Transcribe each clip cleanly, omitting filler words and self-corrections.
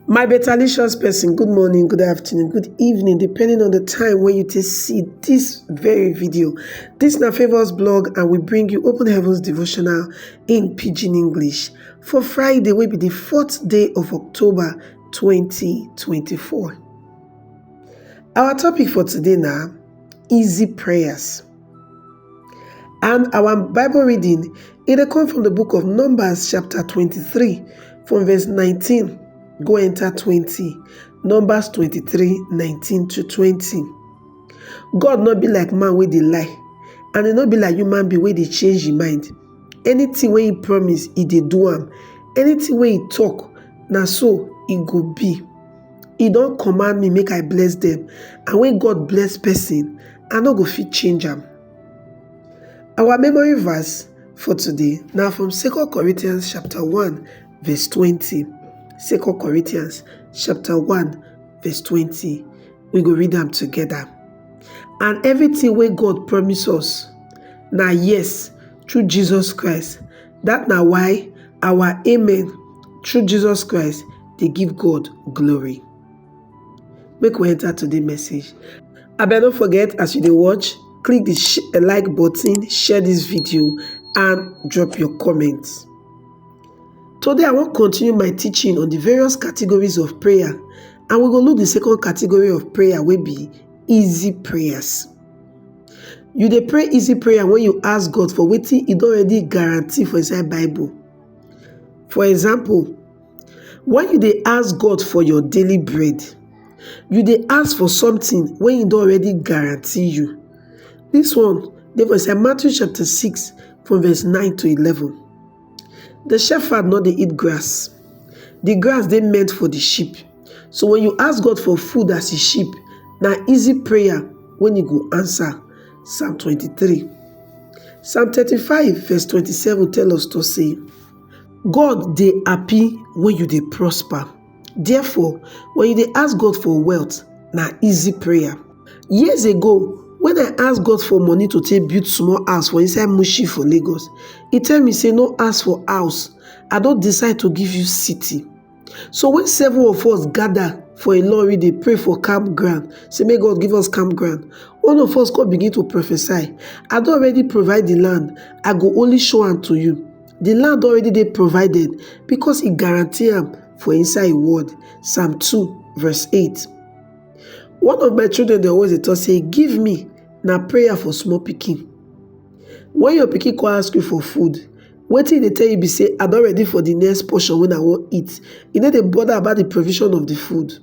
My betalicious person, good morning, good afternoon, good evening, depending on the time when you see this very video. This is na Favors blog, and we bring you Open Heavens devotional in Pidgin English for Friday, will be the 4th day of October 2024. Our topic for today now, easy prayers. And our Bible reading, it comes from the book of Numbers chapter 23 from verse 19. Go enter 20. Numbers 23, 19 to 20. God not be like man where they lie, and they not be like human being where they change your mind. Anything where he promise, he dey do am. Anything where he talk, na so it go be. He don't command me make I bless them, and when God bless person, I no go fit change am. Our memory verse for today now from 2 Corinthians chapter 1 verse 20. 2 Corinthians chapter 1 verse 20. We go read them together. And everything where God promise us, now yes, through Jesus Christ. That now why our amen through Jesus Christ, they give God glory. Make we enter today's message. I better not forget, as you dey watch, click the like button, share this video, and drop your comments. Today, I want to continue my teaching on the various categories of prayer, and we go look the second category of prayer will be easy prayers. You dey pray easy prayer when you ask God for wetin He don already guarantee for inside Bible. For example, when you dey ask God for your daily bread, you dey ask for something when He don already guarantee you. This one dey for inside Matthew chapter 6 from verse 9 to 11. The shepherd not dey eat grass. The grass they meant for the sheep. So when you ask God for food as a sheep, now easy prayer when you go answer. Psalm 23. Psalm 35 verse 27 tell us to say, God dey happy when you dey prosper. Therefore, when you dey ask God for wealth, now easy prayer. Years ago, when I asked God for money to take build small house for inside Mushi for Lagos, He tell me say no ask for house, I don't decide to give you city. So when 7 of us gather for a lorry, they pray for campground, say may God give us campground. One of us God begin to prophesy, I don't already provide the land, I go only show am to you. The land already they provided because He guarantee am for inside a word. Psalm 2 verse 8. One of my children, they always tell say, give me na prayer for small pikin. When your pikin call ask you for food, wetin they tell you be say, I don ready for the next portion when I want eat. You know they bother about the provision of the food.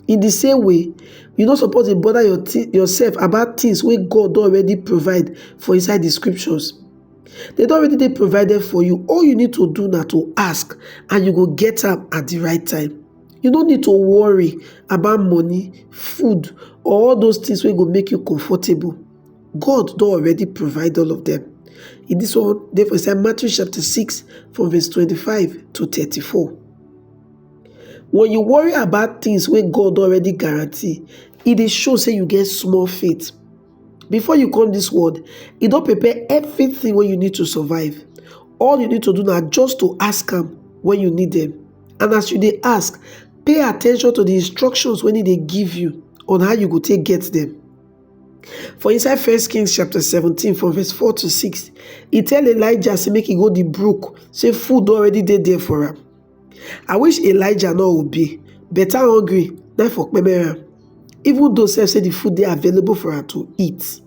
In the same way, you not supposed to bother yourself about things where God already provide for inside the scriptures. They don't already they provided for you. All you need to do now to ask, and you go get them at the right time. You don't need to worry about money, food, or all those things wey go make you comfortable. God don already provide all of them. In this one, therefore, it's Matthew chapter 6 from verse 25 to 34. When you worry about things wey God already guarantee, it dey show say you get small faith. Before you come this world, He don prepare everything wey you need to survive. All you need to do now just to ask Him when you need them. And as you dey ask, pay attention to the instructions when He dey give you on how you go take get them. For inside 1 Kings chapter 17 from verse 4 to 6, He tell Elijah say make he go the brook, say food already dey there for him. I wish Elijah not obey, better hungry than for kpemera. Even though say the food dey available for him to eat.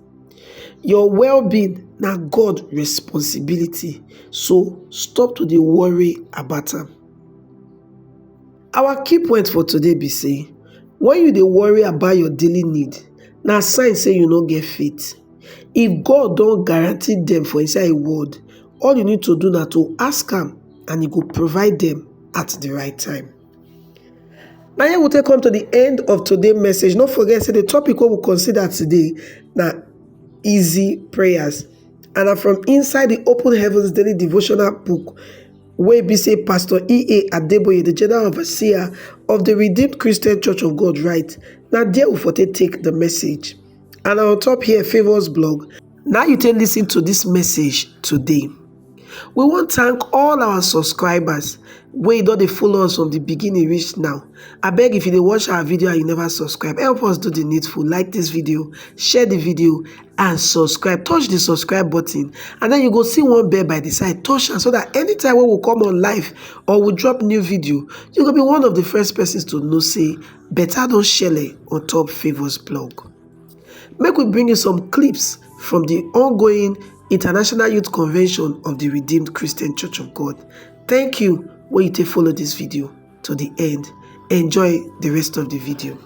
Your well-being na God responsibility, so stop to dey worry about am. Our key point for today be say, when you dey worry about your daily need, na sign say you no get faith. If God don't guarantee them for inside a word, all you need to do now to ask Him, and He go provide them at the right time. Now here we take come to the end of today's message. Don't forget, say the topic we will consider today now easy prayers, and I'm from inside the Open Heavens Daily Devotional book, where be say Pastor E.A. Adeboye, the General Overseer of the Redeemed Christian Church of God, right? Now there we for take the message. And on top here, Favors blog. Now you can listen to this message today. We want to thank all our subscribers. wey don dey follow us from the beginning reach now, abeg if you dey watch our video and you never subscribe, help us do the needful. Like this video, share the video and subscribe. Touch the subscribe button and then you go see one bell by the side. Touch am so that anytime wey we come on live or we drop new video, you go be one of the first persons to know say better don shele on top Favours blog. Make we bring you some clips from the ongoing International Youth Convention of the Redeemed Christian Church of God. Thank you when you take follow this video to the end. Enjoy the rest of the video.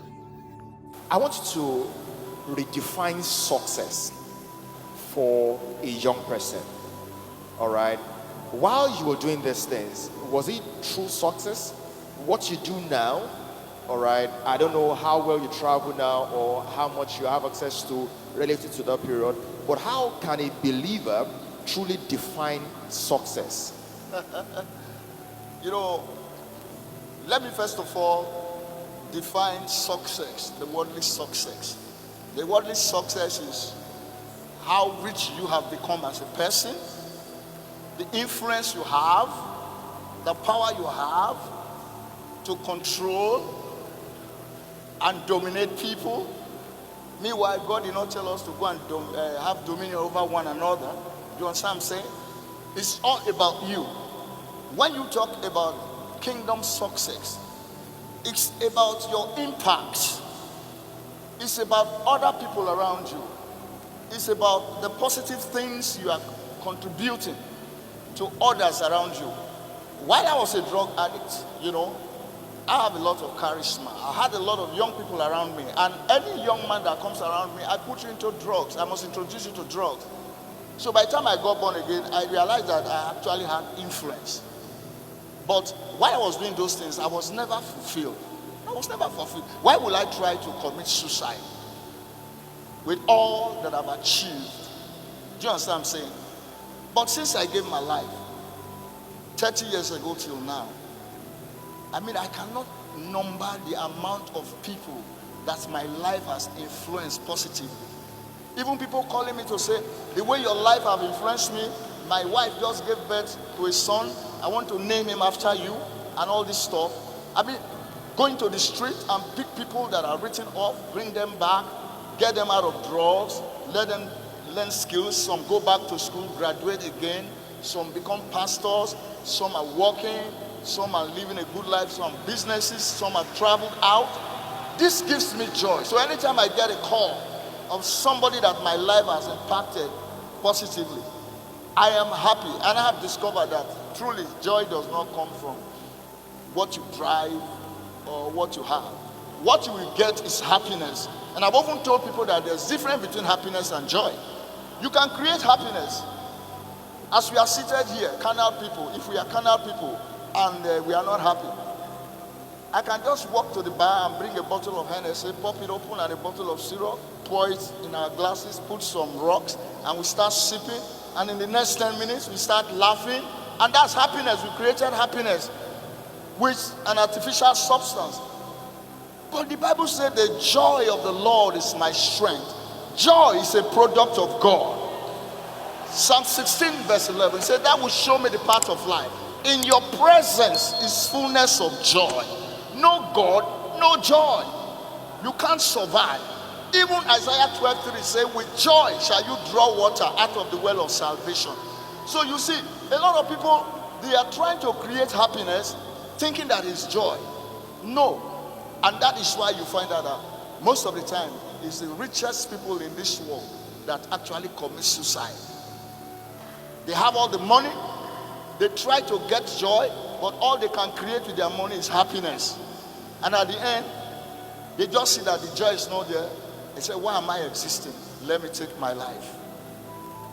I want you to redefine success for a young person. All right. While you were doing these things, was it true success? What you do now? All right. I don't know how well you travel now or how much you have access to relative to that period. But how can a believer truly define success? You know, let me first of all define success, the worldly success. The worldly success is how rich you have become as a person, the influence you have, the power you have to control and dominate people. Meanwhile, God did not tell us to go and have dominion over one another. Do you understand what I'm saying? It's all about you. When you talk about kingdom success, it's about your impact. It's about other people around you. It's about the positive things you are contributing to others around you. While I was a drug addict, you know, I have a lot of charisma. I had a lot of young people around me. And any young man that comes around me, I put you into drugs. I must introduce you to drugs. So by the time I got born again, I realized that I actually had influence. But while I was doing those things, I was never fulfilled. I was never fulfilled. Why would I try to commit suicide with all that I've achieved? Do you understand what I'm saying? But since I gave my life, 30 years ago till now, I mean, I cannot number the amount of people that my life has influenced positively. Even people calling me to say, the way your life have influenced me, my wife just gave birth to a son, I want to name him after you, and all this stuff. I mean, going to the street and pick people that are written off, bring them back, get them out of drugs, let them learn skills. Some go back to school, graduate again. Some become pastors, some are working, some are living a good life, some businesses, some have traveled out. This gives me joy. So anytime I get a call of somebody that my life has impacted positively, I am happy. And I have discovered that truly joy does not come from what you drive or what you have. What you will get is happiness. And I've often told people that there's a difference between happiness and joy. You can create happiness. As we are seated here, carnal people, if we are carnal people and we are not happy, I can just walk to the bar and bring a bottle of Hennessy, pop it open and a bottle of syrup, pour it in our glasses, put some rocks, and we start sipping. And in the next 10 minutes, we start laughing. And that's happiness. We created happiness with an artificial substance. But the Bible said the joy of the Lord is my strength. Joy is a product of God. Psalm 16 verse 11 said that will show me the path of life. In your presence is fullness of joy. No God, no joy. You can't survive. Even Isaiah 12:3 says, with joy shall you draw water out of the well of salvation. So you see, a lot of people, they are trying to create happiness thinking that it's joy. No. And that is why you find out that most of the time it's the richest people in this world that actually commit suicide. They have all the money, they try to get joy, but all they can create with their money is happiness. And at the end, they just see that the joy is not there. They say, why am I existing? Let me take my life.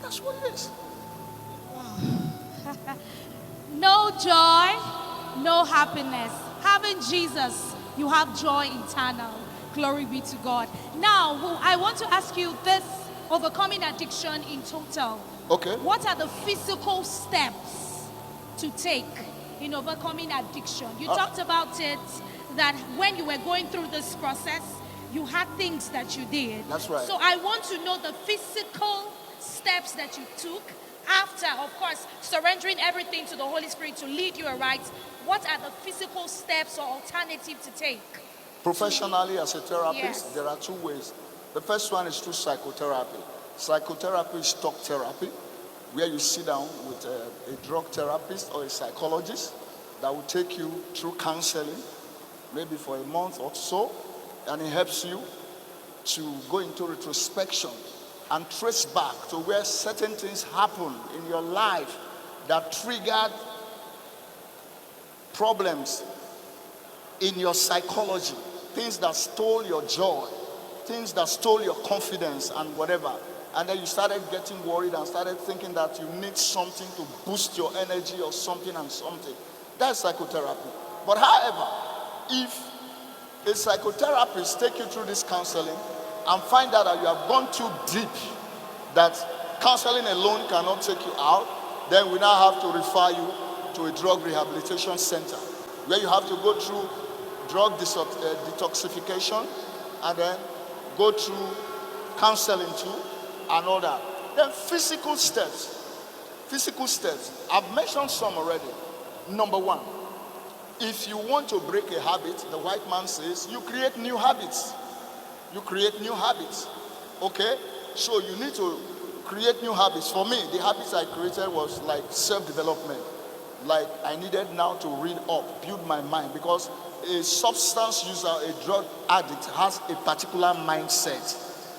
That's what it is. No joy, no happiness. Having Jesus, you have joy eternal. Glory be to God. Now, I want to ask you this, overcoming addiction in total. Okay. What are the physical steps to take in overcoming addiction? You talked about it, that when you were going through this process, you had things that you did. That's right. So I want to know the physical steps that you took After, of course, surrendering everything to the Holy Spirit to lead you aright, what are the physical steps or alternative to take? Professionally, as a therapist, Yes. there are two ways. The first one is through psychotherapy. Psychotherapy is talk therapy, where you sit down with a drug therapist or a psychologist that will take you through counseling, maybe for a month or so, and it helps you to go into retrospection and trace back to where certain things happen in your life that triggered problems in your psychology, things that stole your joy, things that stole your confidence and whatever. And then you started getting worried and started thinking that you need something to boost your energy or something and something. That's psychotherapy. But however, if a psychotherapist take you through this counseling and find out that you have gone too deep, that counseling alone cannot take you out, then we now have to refer you to a drug rehabilitation center where you have to go through drug detoxification and then go through counseling too and all that. Then physical steps. I've mentioned some already. Number one, if you want to break a habit, the white man says, you create new habits. Okay? So you need to create new habits. For me, the habits I created was like self-development. Like I needed now to read up, build my mind, because a substance user, a drug addict has a particular mindset.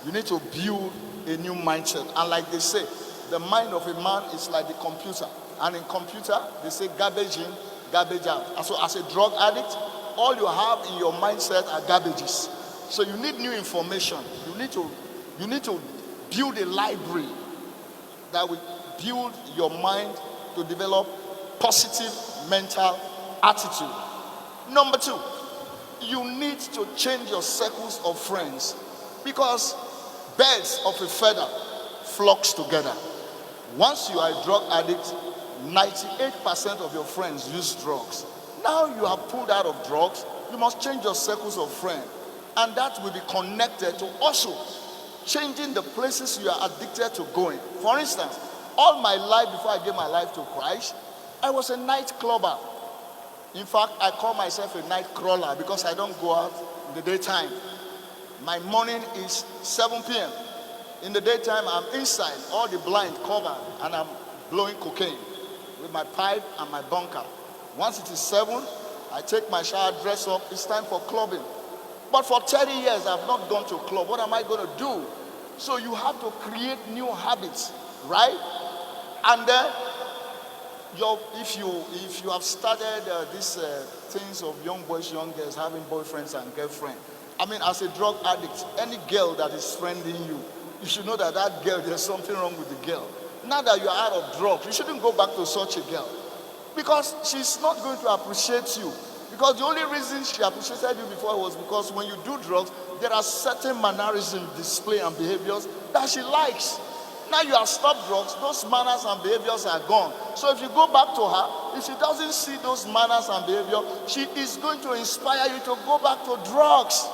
You need to build a new mindset. And like they say, the mind of a man is like the computer. And in computer, they say garbage in, garbage out. And so as a drug addict, all you have in your mindset are garbages. So you need new information. You need to build a library that will build your mind to develop positive mental attitude. Number two, you need to change your circles of friends, because birds of a feather flocks together. Once you are a drug addict, 98% of your friends use drugs. Now you are pulled out of drugs, you must change your circles of friends, and that will be connected to also changing the places you are addicted to going. For instance, all my life before I gave my life to Christ, I was a night clubber. In fact, I call myself a night crawler because I don't go out in the daytime. My morning is 7 p.m. In the daytime, I'm inside, all the blind covered, and I'm blowing cocaine with my pipe and my bunker. Once it is 7, I take my shower, dress up, it's time for clubbing. But for 30 years, I've not gone to a club. What am I going to do? So you have to create new habits, right? And then, if you have started these things of young boys, young girls having boyfriends and girlfriends, I mean, as a drug addict, any girl that is friending you, you should know that that girl, there's something wrong with the girl. Now that you're out of drugs, you shouldn't go back to such a girl, because she's not going to appreciate you. Because the only reason she appreciated you before was because when you do drugs, there are certain mannerisms, display, and behaviors that she likes. Now you have stopped drugs, those manners and behaviors are gone. So if you go back to her, if she doesn't see those manners and behavior, she is going to inspire you to go back to drugs,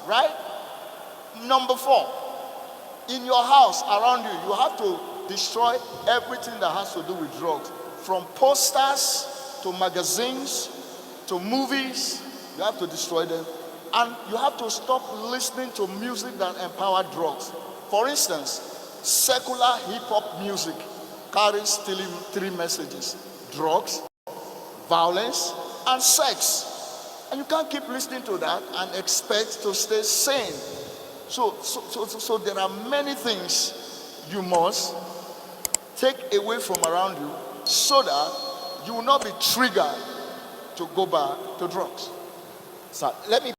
right? Number 4, in your house, around you, you have to destroy everything that has to do with drugs. From posters to magazines to movies, you have to destroy them. And you have to stop listening to music that empower drugs. For instance, secular hip-hop music carries 3 messages: drugs, violence, and sex. And you can't keep listening to that and expect to stay sane. So there are many things you must take away from around you so that you will not be triggered to go back to drugs. So let me